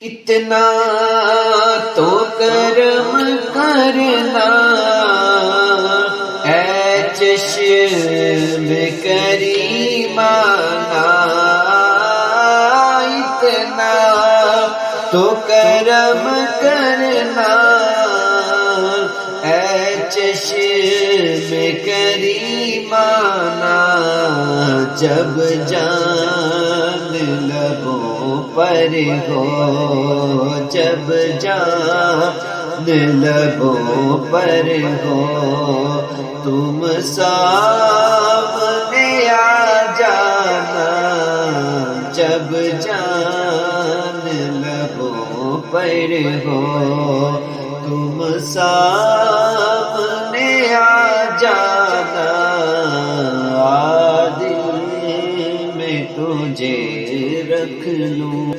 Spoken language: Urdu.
اتنا تو کرم کرنا اے چشم کریمانہ، اتنا تو کرم کرنا اے چشم کریمانہ، جب جان لبوں پر ہو، جب جان لبوں پر ہو، تم سامنے آ جانا، جب جان لبوں پر ہو، تم سامنے آ جانا، دل میں تجھے رکھ لوں۔